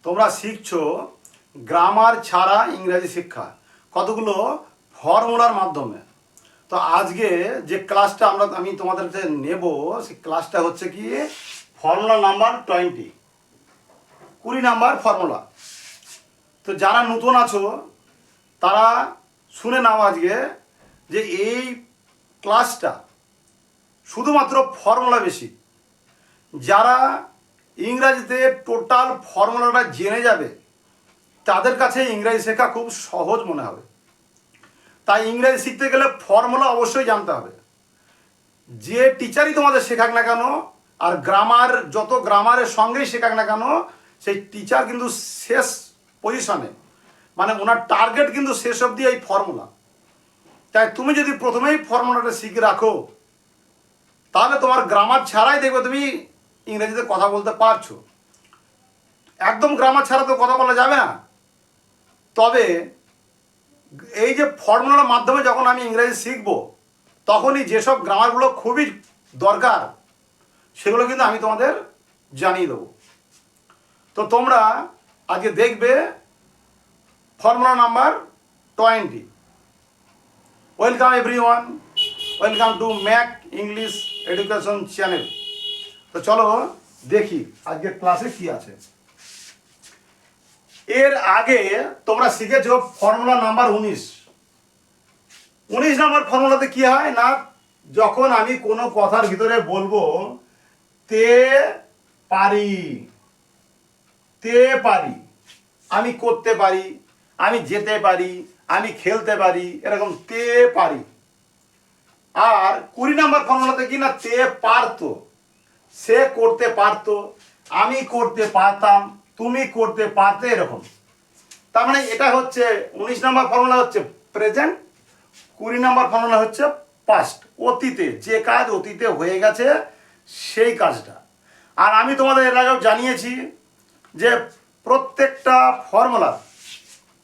তোমরা শিখছো গ্রামার ছাড়া ইংরেজি শিক্ষা কতগুলো ফর্মুলার মাধ্যমে। তো আজকে যে ক্লাসটা আমি তোমাদের কাছে নেব সেই ক্লাসটা হচ্ছে কি ফর্মুলা নাম্বার 20 নাম্বার ফর্মুলা। তো যারা নতুন আছো তারা শুনে নাও আজকে যে এই ক্লাসটা শুধুমাত্র ফর্মুলা বেশি। যারা ইংরাজিতে টোটাল ফর্মুলাটা জেনে যাবে তাদের কাছে ইংরাজি শেখা খুব সহজ মনে হবে। তাই ইংরেজি শিখতে গেলে ফর্মুলা অবশ্যই জানতে হবে। যে টিচারই তোমাদের শেখাক না কেন আর যত গ্রামারের সঙ্গেই শেখাক না কেন সেই টিচার কিন্তু শেষ পজিশনে, মানে ওনার টার্গেট কিন্তু শেষ অবধি এই ফর্মুলা। তাই তুমি যদি প্রথমেই ফর্মুলাটা শিখে রাখো তাহলে তোমার গ্রামার ছাড়াই দেখবে তুমি ইংরেজিতে কথা বলতে পারছো। একদম গ্রামার ছাড়া তো কথা বলা যাবে না। তবে এই যে ফর্মুলার মাধ্যমে যখন আমি ইংরেজি শিখবো তখনই যেসব গ্রামারগুলো খুবই দরকার সেগুলো কিন্তু আমি তোমাদের জানিয়ে দেবো। তো তোমরা আজকে দেখবে formula number 20। Welcome everyone, welcome to Mac English education channel. তো চলো দেখি আজকের ক্লাসে কি আছে। এর আগে তোমরা শিখেছো ফর্মুলা নাম্বার 19 নাম্বার ফর্মুলাতে কি হয় না, যখন আমি কোনো কথার ভিতরে বলবো তে পারি, আমি করতে পারি, আমি যেতে পারি, আমি খেলতে পারি, এরকম তে পারি। আর 20 নাম্বার ফর্মুলাতে কি না তে পারতো, সে করতে পারতো, আমি করতে পারতাম, তুমি করতে পারতে, এরকম। তার মানে এটা হচ্ছে 19 নাম্বার ফর্মুলা হচ্ছে প্রেজেন্ট, 20 নাম্বার ফর্মুলা হচ্ছে পাস্ট, অতীতে যে কাজ অতীতে হয়ে গেছে সেই কাজটা। আর আমি তোমাদের এর আগেও জানিয়েছি যে প্রত্যেকটা ফর্মুলা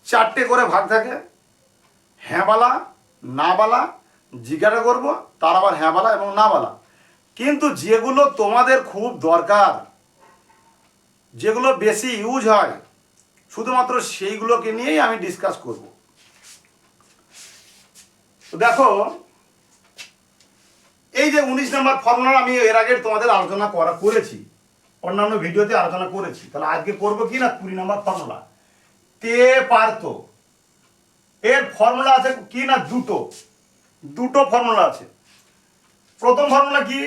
4টে করে ভাগ থাকে, হ্যাঁ বলা, না বলা, জিজ্ঞাসা করবো, তার আবার হ্যাঁ বলা এবং না বলা। কিন্তু যেগুলো তোমাদের খুব দরকার, যেগুলো বেশি ইউজ হয়, শুধুমাত্র সেইগুলোকে নিয়েই আমি ডিসকাস করব। তো দেখো এই যে 19 নাম্বার ফর্মুলা আমি এর আগে তোমাদের আলোচনা করেছি, অন্যান্য ভিডিওতে আলোচনা করেছি। তাহলে আজকে করব কি না 20 নাম্বার ফর্মুলা তে পারতো। এর ফর্মুলা আছে কি না দুটো ফর্মুলা আছে। প্রথম ফর্মুলা কি,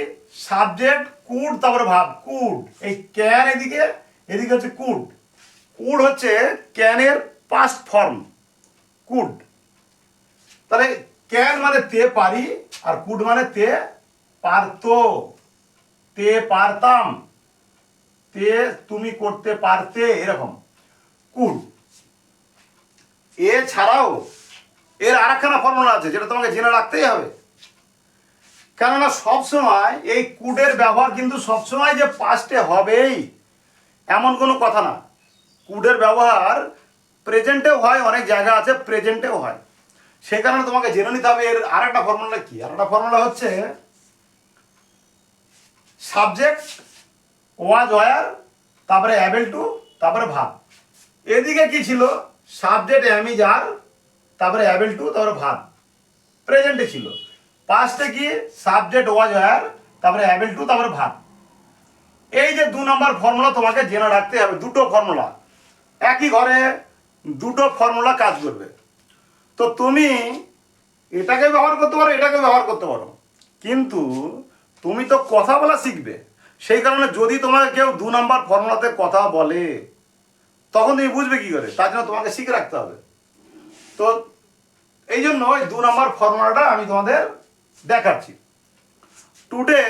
সাবজেক্ট কুড, তারপরে ভাব কুড। এই ক্যান এদিকে হচ্ছে কুড। কুড হচ্ছে ক্যানের পাস্ট ফর্ম কুড। তাহলে ক্যান মানে তে পারি আর কুড মানে তে পারতো, তে পারতাম, তে তুমি করতে পারতে, এরকম কুড। এছাড়াও এর আরেকখানা ফর্মুলা আছে যেটা তোমাকে জেনে রাখতেই হবে। কেননা সবসময় এই কুডের ব্যবহার কিন্তু সবসময় যে পাস্টে হবেই এমন কোনো কথা না। কুডের ব্যবহার প্রেজেন্টেও হয়, অনেক জায়গা আছে প্রেজেন্টেও হয়। সেই কারণে তোমাকে জেনে নিতে হবে এর আরেকটা ফর্মুলা কি। আরেকটা ফর্মুলা হচ্ছে সাবজেক্ট ওয়াজ ওয়ার, তারপরে অ্যাবেল টু, তারপরে ভাব। এদিকে কি ছিল, সাবজেক্ট অ্যাম ইজ আর, তারপরে অ্যাবেল টু, তারপরে ভাব প্রেজেন্টে ছিল। পাস্টে কি সাবজেক্ট ওয়াজ ওয়ার, তারপরে অ্যাবেল টু, তারপরে ভাব। এই যে 2 নম্বর ফর্মুলা তোমাকে জেনে রাখতে হবে। দুটো ফর্মুলা একই ঘরে, দুটো ফর্মুলা কাজ করবে। তো তুমি এটাকে ব্যবহার করতে পারো, এটাকে ব্যবহার করতে পারো, কিন্তু তুমি তো কথা বলা শিখবে। সেই কারণে যদি তোমাকে কেউ 2 নম্বর ফর্মুলাতে কথা বলে তখন তুমি বুঝবে কি করে, তার জন্য তোমাকে শিখে রাখতে হবে। তো এই জন্য ওই 2 নম্বর ফর্মুলাটা আমি তোমাদের দেখাচ্ছি। Today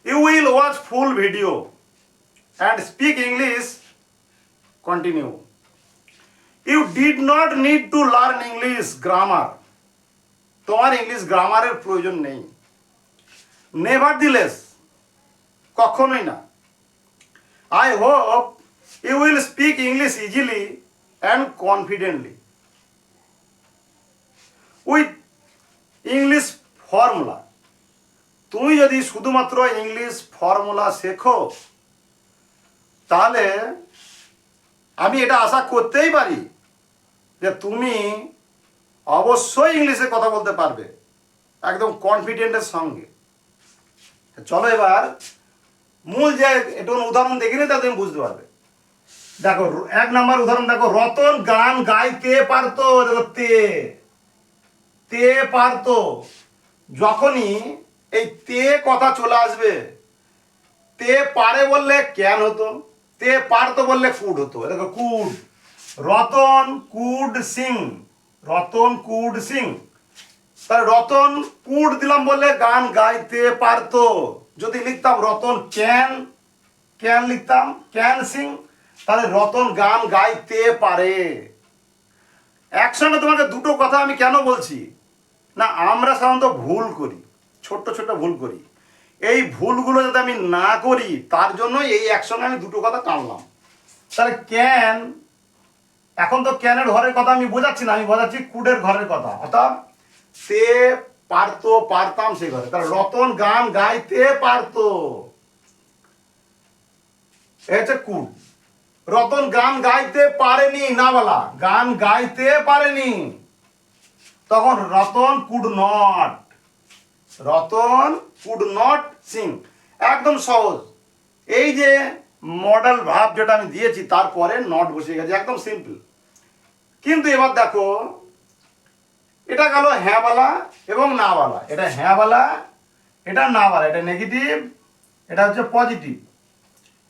you will watch full video and speak English. Continue. You did not need to learn English grammar. তোমার ইংলিশ গ্রামারের প্রয়োজন নেই। Nevertheless, কখনোই না। I hope you will speak English easily and confidently with English formula. তুমি যদি শুধুমাত্র English formula শেখো তাহলে আমি এটা আশা করতেই পারি যে তুমি অবশ্যই ইংলিশে কথা বলতে পারবে একদম কনফিডেন্টের সঙ্গে। চলো এবার মূল যে একটু উদাহরণ দেখে নিই তাহলে তুমি বুঝতে পারবে। দেখো 1 নম্বর উদাহরণ দেখো, রতন গান গাইতে পারতো। দেখো তে তে পারতো, যখনই এই তে কথা চলে আসবে, তে পারে বললে ক্যান হতো, তে পারতো বললে কুড হতো। দেখো could, Ratan could Singh, Ratan could Singh. তাহলে রতন কুড দিলাম বললে গান গাইতে পারতো। যদি লিখতাম রতন ক্যান, ক্যান লিখতাম ক্যান সিং, তাহলে রতন গান গাইতে পারে। একসঙ্গে তোমাকে দুটো কথা আমি কেন বলছি না, আমরা সাধারণত ভুল করি, ছোট্ট ছোট্ট ভুল করি। এই ভুলগুলো যাতে আমি না করি তার জন্য এই একসঙ্গে আমি দুটো কথা টানলাম। তাহলে ক্যান, এখন তো ক্যানের ঘরের কথা আমি বোঝাচ্ছি না, আমি বোঝাচ্ছি কুডের ঘরের কথা, অর্থাৎ তে পারতো, পারতাম সেই ঘরে। তাহলে রতন গান গাইতে পারতো, এটা কুড। রতন গান গাইতে পারেনি, না বলা, গান গাইতে পারেনি, তখন Ratan could not, Ratan could not sing. একদম সহজ। এই যে মডেল ভাব যেটা আমি দিয়েছি তারপরে নট বসে গেছে, একদম সিম্পল। কিন্তু এবার দেখো এটা গেল হ্যাঁওয়ালা এবং নাওয়ালা। এটা হ্যাঁওয়ালা, এটা নাওয়ালা, এটা নেগেটিভ, এটা হচ্ছে পজিটিভ।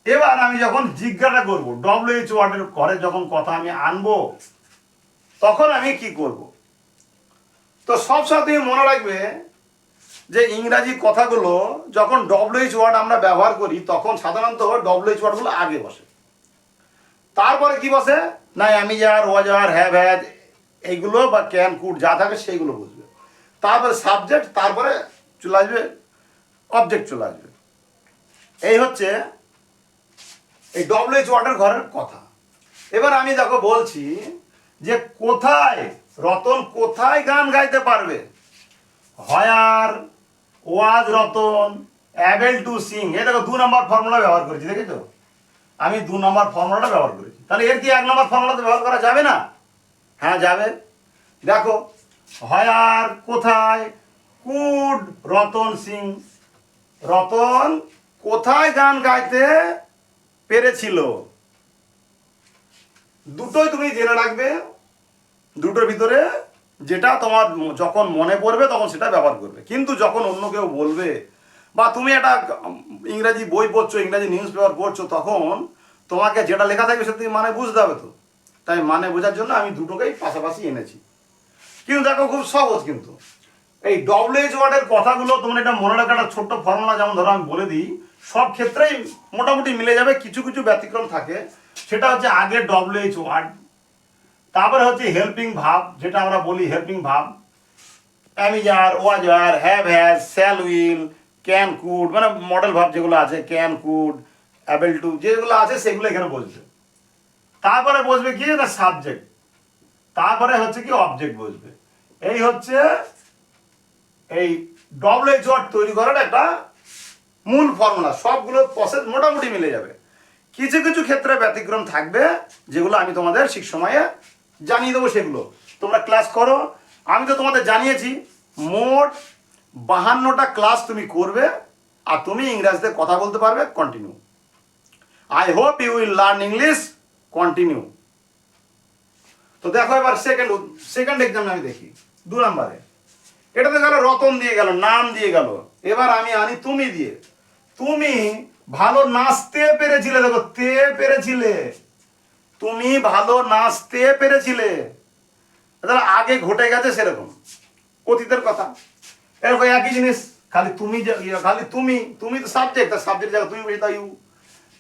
এবার আমি যখন জিজ্ঞাসা করব, ডব্লিউএইচ ওয়ার্ডের ঘরে যখন কথা আমি আনবো তখন আমি কি করব? তো সবসময় তুমি মনে রাখবে যে ইংরাজি কথাগুলো যখন ডব্লিউএইচ ওয়ার্ড আমরা ব্যবহার করি তখন সাধারণত ডব্লিউএইচ ওয়ার্ডগুলো আগে বসে, তারপরে কি বসে না আমি যার, ওয়াজ আর, হ্যাভ হ্যাজ এইগুলো বা ক্যান কুড যা থাকে সেইগুলো বুঝবে, তারপরে সাবজেক্ট, তারপরে চলে আসবে অবজেক্ট চলে আসবে। এই হচ্ছে এই ডব্লিউএইচ ওয়ার্ডের ঘরের কথা। এবার আমি দেখো বলছি যে কোথায় রতন কোথায় গান গাইতে পারবে। হয়ার ওয়াজ রতন অ্যাবেল টু সিং। এই দেখো 2 নম্বর ফর্মুলা ব্যবহার করেছি, দেখেছো? আমি 2 নম্বর ফর্মুলাটা ব্যবহার করেছি। তাহলে এর কি 1 নম্বর ফর্মুলাতে ব্যবহার করা যাবে না? হ্যাঁ যাবে। দেখো হয়ার কোথায়, কুড রতন সিং, রতন কোথায় গান গাইতে পেরেছিল। দুটোই তুমি জেনে রাখবে, দুটোর ভিতরে যেটা তোমার যখন মনে পড়বে তখন সেটা ব্যবহার করবে। কিন্তু যখন অন্য কেউ বলবে বা তুমি একটা ইংরাজি বই পড়ছো, ইংরাজি নিউজ পেপার পড়ছো, তখন তোমাকে যেটা লেখা থাকবে সেটা তুমি মানে বুঝতে হবে। তো তাই মানে বোঝার জন্য আমি দুটোকেই পাশাপাশি এনেছি। কিন্তু দেখো খুব সহজ, কিন্তু এই ডব্লিউএইচ ওয়ার্ডের কথাগুলো তোমরা এটা মনে রাখা একটা ছোট্ট ফর্মুলা, যেমন ধরো আমি বলে দিই, সব ক্ষেত্রেই মোটামুটি মিলে যাবে, কিছু কিছু ব্যতিক্রম থাকে। সেটা হচ্ছে আগে ডব্লিউএইচ ওয়ার্ড, তারপরে হচ্ছে হেল্পিং ভাব, যেটা আমরা বলি হেল্পিং ভাব, am is are, ওয়াজার, have has, shall will, can could, মানে মডেল ভাব যেগুলো আছে, ক্যান কুড, অ্যাবেল টু যেগুলো আছে সেগুলো এখানে বসবে। তারপরে বসবে কি না সাবজেক্ট, তারপরে হচ্ছে কি অবজেক্ট বসবে। এই হচ্ছে এই ডব্লিউএইচ ওয়ার্ড তৈরি করার একটা মূল ফর্মুলা। সবগুলো প্রসেস মোটামুটি মিলে যাবে, কিছু কিছু ক্ষেত্রে ব্যতিক্রম থাকবে যেগুলো আমি তোমাদের ঠিক সময়ে জানিয়ে দেবো, সেগুলো তোমরা ক্লাস করো। আমি তো তোমাদের জানিয়েছি মোট 52টা ক্লাস তুমি করবে আর তুমি ইংরেজিতে কথা বলতে পারবে continue. I hope you will learn English continue. তো দেখো এবার সেকেন্ড এক্সাম আমি দেখি 2 নম্বরে। এটাতে গেল রতন দিয়ে গেল, নাম দিয়ে গেল। এবার আমি আনি তুমি দিয়ে। তুমি ভালো নাচতে পেরেছিলে, দেখো তে পেরেছিলে, তুমি ভালো নাচতে পেরেছিলে, তাহলে আগে ঘটে গেছে সেরকম অতীতের কথা। এরকম একই জিনিস, খালি তুমি খালি তুমি, তুমি তো সাবজেক্ট, তার সাবজেক্ট জায়গা তুমি বলছি তাই ইউ।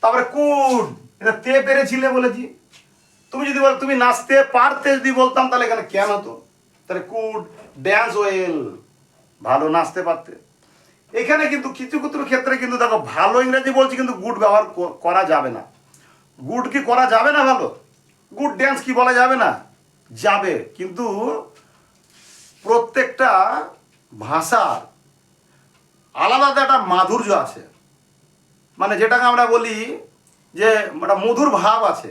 তারপরে কুড, এটা তে পেরেছিলে বলেছি। তুমি যদি বল তুমি নাচতে পারতে যদি বলতাম তাহলে এখানে কেন হতো, তাহলে কুড ড্যান্স ওয়েল, ভালো নাচতে পারতে। এখানে কিন্তু কিছু কিছু ক্ষেত্রে কিন্তু দেখো ভালো ইংরেজি বলছি কিন্তু গুড ব্যবহার করা যাবে না। গুড কি করা যাবে না? ভালো গুড ড্যান্স কি বলা যাবে না? যাবে, কিন্তু প্রত্যেকটা ভাষার আলাদা একটা মাধুর্য আছে, মানে যেটাকে আমরা বলি যে একটা মধুর ভাব আছে।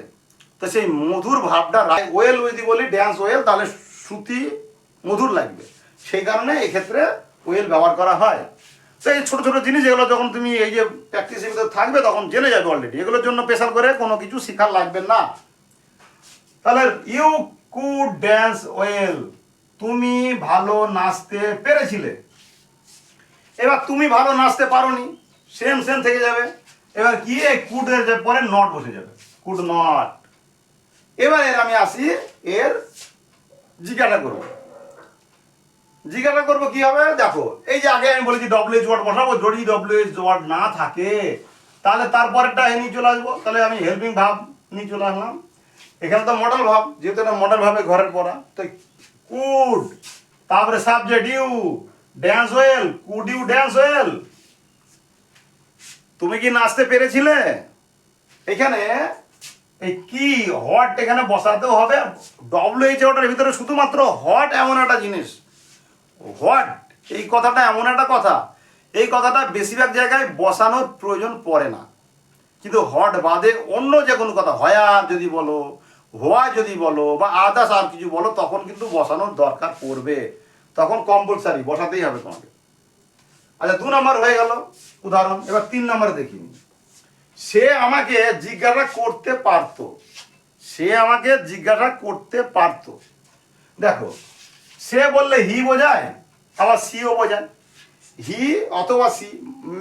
তো সেই মধুর ভাবটা ওয়েল যদি বলি ড্যান্স ওয়েল, তাহলে শ্রুতি মধুর লাগবে, সেই কারণে এক্ষেত্রে ওয়েল ব্যবহার করা হয়। তো এই ছোটো ছোটো জিনিস এগুলো যখন তুমি এই যে প্র্যাকটিসের ভিতরে থাকবে তখন জেনে যাবে অলরেডি, এগুলোর জন্য স্পেশাল করে কোনো কিছু শেখার লাগবে না। তাহলে ইউ কুড ড্যান্স ওয়েল, তুমি ভালো নাচতে পেরেছিলে। এবার তুমি ভালো নাচতে পারোনি, সেম সেম থেকে যাবে। এবার কি কুডের পরে নট বসে যাবে, কুড নট। এবার এর আমি আসি, এর জিজ্ঞাসা করবো। জিজ্ঞাসা করবো কি হবে, দেখো এই যে আগে আমি বলেছি ডব্লিউএইচ ওয়ার্ড বসাবো, যদি ডব্লিউএইচ ওয়ার্ড না থাকে তাহলে তারপরেরটা নিয়ে চলে আসবো। তাহলে আমি হেল্পিং ভাব নিয়ে চলে আসলাম। এখানে তো মডেল ভাব, যেহেতু এটা মডেল ভাবে ঘরের পড়া, তো কুড, তারপরে subject you, dance well, could you dance well, তুমি কি নাচতে পেরেছিলে। এখানে এই কি হট এখানে বসাতেও হবে। ডব্লিউএইচ ওয়ার্ডের ভিতরে শুধুমাত্র হট এমন একটা জিনিস, হোয়াট এই কথাটা এমন একটা কথা, এই কথাটা বেশিরভাগ জায়গায় বসানোর প্রয়োজন পড়ে না, কিন্তু হট বাদে অন্য যে কোনো কথা, হয়ার যদি বলো, হোয়া যদি বলো, বা আদার্স আর কিছু বলো, তখন কিন্তু বসানোর দরকার পড়বে, তখন কম্পালসারি বসাতেই হবে তোমাকে। আচ্ছা 2 নম্বর হয়ে গেল উদাহরণ। এবার 3 নম্বরে দেখিনি, সে আমাকে জিজ্ঞাসা করতে পারতো, সে আমাকে জিজ্ঞাসা করতে পারতো। দেখো সে বললে হি বোঝায়, আবার সিও বোঝায়। হি অথবা সি,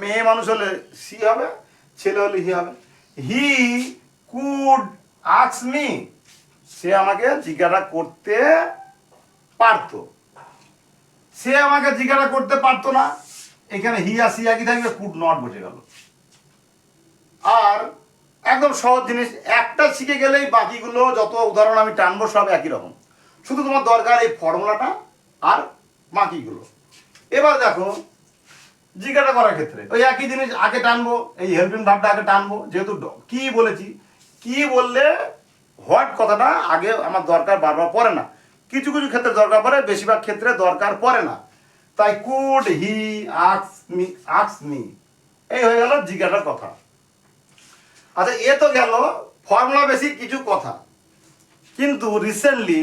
মেয়ে মানুষ হলে সি হবে, ছেলে হলে হি হবে। হি কুড আস্ক মি, সে আমাকে জিজ্ঞাসা করতে পারতো। সে আমাকে জিজ্ঞাসা করতে পারতো না, এখানে হি আর সি একই থাকবে, কুড নট বসে গেল। আর একদম সহজ জিনিস, একটা শিখে গেলেই বাকিগুলো যত উদাহরণ আমি টানবো সব একই রকম, শুধু তোমার দরকার এই ফর্মুলাটা আর বাকিগুলো। এবার দেখো জিজ্ঞাসা করার ক্ষেত্রে ওই একই জিনিস আগে টানবো, এই হেল্পিং ভাবটা আগে টানবো, যেহেতু কি বলেছি, কি বললে হোয়াট কথাটা আগে আমার দরকার বারবার পড়ে না, কিছু কিছু ক্ষেত্রে দরকার পড়ে, বেশিরভাগ ক্ষেত্রে দরকার পড়ে না। তাই কুড হি আস্ক মি, এই হয়ে গেল জিজ্ঞাসার কথা। আচ্ছা এ তো গেল ফর্মুলা বেসিক কিছু কথা, কিন্তু রিসেন্টলি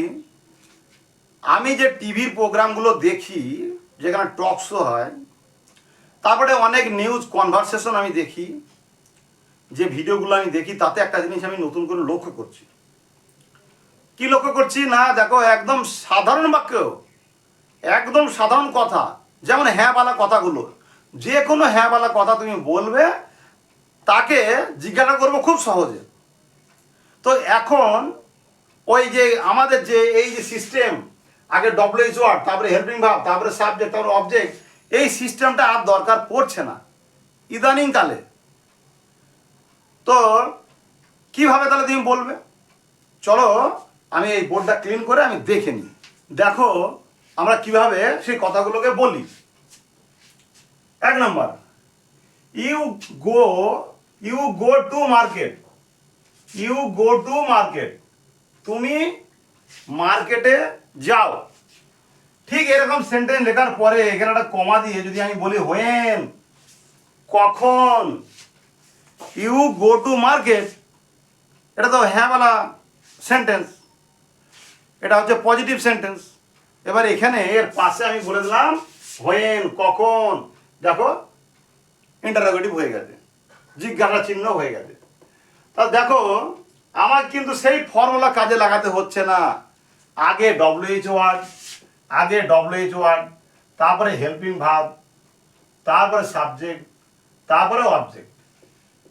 আমি যে টিভির প্রোগ্রামগুলো দেখি, যেখানে টক শো হয়, তারপরে অনেক নিউজ কনভারসেশন আমি দেখি, যে ভিডিওগুলো আমি দেখি, তাতে একটা জিনিস আমি নতুন করে লক্ষ্য করছি। কি লক্ষ্য করছি না, দেখো একদম সাধারণ বাক্য, একদম সাধারণ কথা, যেমন হ্যাঁ বালা কথাগুলো, যে কোনো হ্যাঁ বালা কথা তুমি বলবে, তাকে জিজ্ঞাসা করবো খুব সহজে। তো এখন ওই যে আমাদের যে এই যে সিস্টেম, আগে ডব্লিউএইচ ওয়ার্ড, তারপরে হেল্পিং ভার্ব, তারপরে সাবজেক্ট, তারপরে অবজেক্ট, এই সিস্টেমটা আর দরকার পড়ছে না ইদানিং কালে। তো কিভাবে তাহলে তুমি বলবে, চলো আমি এই বোর্ডটা ক্লিন করে আমি দেখে নিই। দেখো আমরা কিভাবে সেই কথাগুলোকে বলি। 1 number, you go to market, you go to market, তুমি মার্কেটে যাও। ঠিক এরকম সেন্টেন্স লেখার পরে এখানে একটা কমা দিয়ে যদি আমি বলি হোয়েন, কখন, ইউ গো টু মার্কেট, এটা তো হ্যাঁ বলা সেন্টেন্স, এটা হচ্ছে পজিটিভ সেন্টেন্স। এবার এখানে এর পাশে আমি বলে দিলাম হোয়েন, কখন, দেখো ইন্টারোগেটিভ হয়ে গেছে, জিজ্ঞাসা চিহ্ন হয়ে গেছে। তা দেখো আমার কিন্তু সেই ফর্মুলা কাজে লাগাতে হচ্ছে না, আগে ডব্লিউএইচ ওয়ার্ড, তারপরে হেল্পিং ভার্ব, তারপরে সাবজেক্ট, তারপরে অবজেক্ট,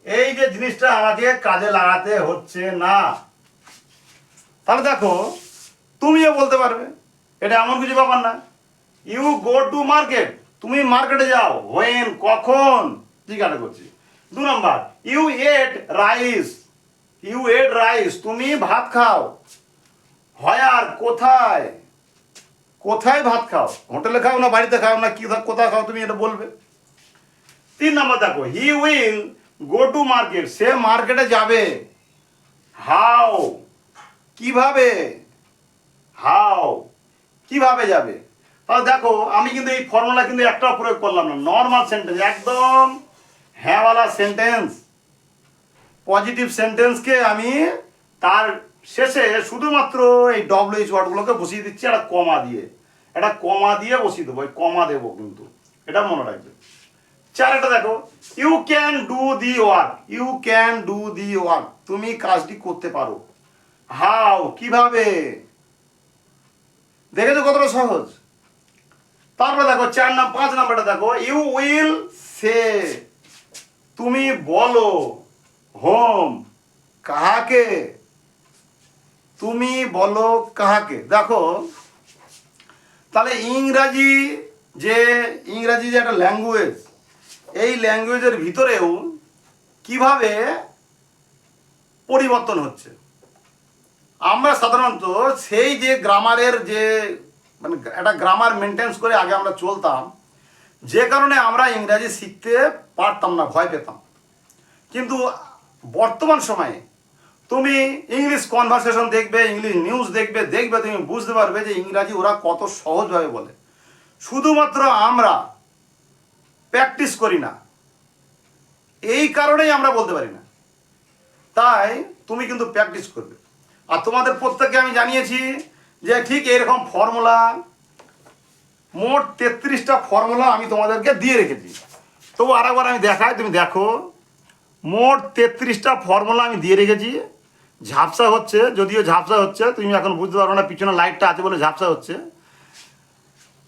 এই যে জিনিসটা আমাকে কাজে লাগাতে হচ্ছে না। তাহলে দেখো তুমিও বলতে পারবে, এটা এমন কিছু ব্যাপার না। ইউ গো টু মার্কেট, তুমি মার্কেটে যাও, হোয়েন, কখন, জিজ্ঞাসা করছি। 2 নম্বর, ইউ এট রাইস, তুমি ভাত খাও। হয়ার, কোথায়, কোথায় ভাত খাও, হোটেলে খাও না বাড়িতে খাও না কি কোথায় খাও, তুমি এটা বলবে। 3 নম্বর দেখো, he will go to market, সে মার্কেটে যাবে। হাউ, কিভাবে, কিভাবে যাবে। তাহলে দেখো আমি কিন্তু এই ফর্মুলা কিন্তু একটাও প্রয়োগ করলাম না, নর্মাল সেন্টেন্স, একদম হ্যাঁওয়ালা সেন্টেন্স, পজিটিভ সেন্টেন্সকে আমি তার শেষে শুধুমাত্র এই ডব্লিউএইচ ওয়ার্ডগুলোকে বসিয়ে দিচ্ছি একটা কমা দিয়ে বসিয়ে দেবো, কমা দেবো কিন্তু, এটা মনে রাখবে। চারটা দেখো, you can do the work, you can do the work, তুমি কাজটি করতে পারো। হাউ, কিভাবে, দেখেছো কতটা সহজ। তারপরে দেখো 5 নাম্বারটা দেখো, ইউ উইল সে, তুমি বলো। হোম, কাহাকে, তুমি বলো কাহাকে। দেখো তাহলে ইংরাজি যে একটা ল্যাঙ্গুয়েজ, এই ল্যাঙ্গুয়েজের ভিতরেও কিভাবে পরিবর্তন হচ্ছে। আমরা সাধারণত সেই যে গ্রামারের যে মানে একটা গ্রামার মেনটেন্স করে আগে আমরা চলতাম, যে কারণে আমরা ইংরাজি শিখতে পারতাম না, ভয় পেতাম। কিন্তু বর্তমান সময়ে তুমি ইংলিশ কনভারসেশন দেখবে, ইংলিশ নিউজ দেখবে, তুমি বুঝতে পারবে যে ইংরাজি ওরা কত সহজভাবে বলে। শুধুমাত্র আমরা প্র্যাকটিস করি না, এই কারণেই আমরা বলতে পারি না। তাই তুমি কিন্তু প্র্যাকটিস করবে। আর তোমাদের প্রত্যেককে আমি জানিয়েছি যে ঠিক এরকম ফর্মুলা, মোট 33টা ফর্মুলা আমি তোমাদেরকে দিয়ে রেখেছি। তবু আরেকবার আমি দেখাই, তুমি দেখো, মোট 33টা ফর্মুলা আমি দিয়ে রেখেছি। ঝাপসা হচ্ছে, যদিও ঝাপসা হচ্ছে, তুমি এখন বুঝতে পারো না, পিছনে লাইটটা আছে বলে ঝাপসা হচ্ছে।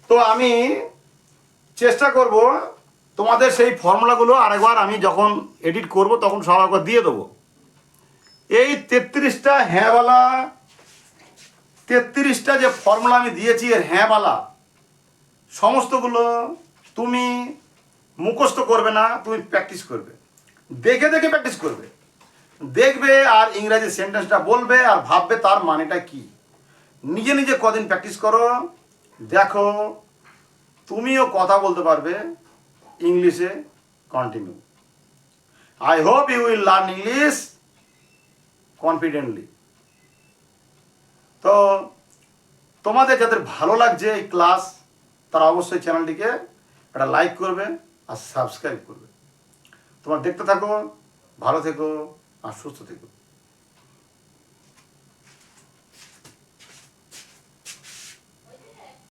তো আমি চেষ্টা করব তোমাদের সেই ফর্মুলাগুলো আরেকবার আমি যখন এডিট করব তখন সব একবার দিয়ে দেবো। এই 33টা হ্যাঁওয়ালা, 33টা যে ফর্মুলা আমি দিয়েছি এর হ্যাঁওয়ালা সমস্তগুলো তুমি মুখস্থ করবে না, তুমি প্র্যাকটিস করবে, দেখে প্র্যাকটিস করবে, দেখবে আর ইংরাজি সেন্টেন্সটা বলবে আর ভাববে তার মানেটা কি। নিজে নিজে কদিন প্র্যাকটিস করো, দেখো তুমিও কথা বলতে পারবে ইংলিশে continue. I hope you will learn English confidently. তো তোমাদের যাদের ভালো লাগছে এই ক্লাস, তারা অবশ্যই চ্যানেলটিকে একটা লাইক করবে আর সাবস্ক্রাইব করবে। তোমার দেখতে থাকো, ভালো থেকো আর সুস্থ থেকো।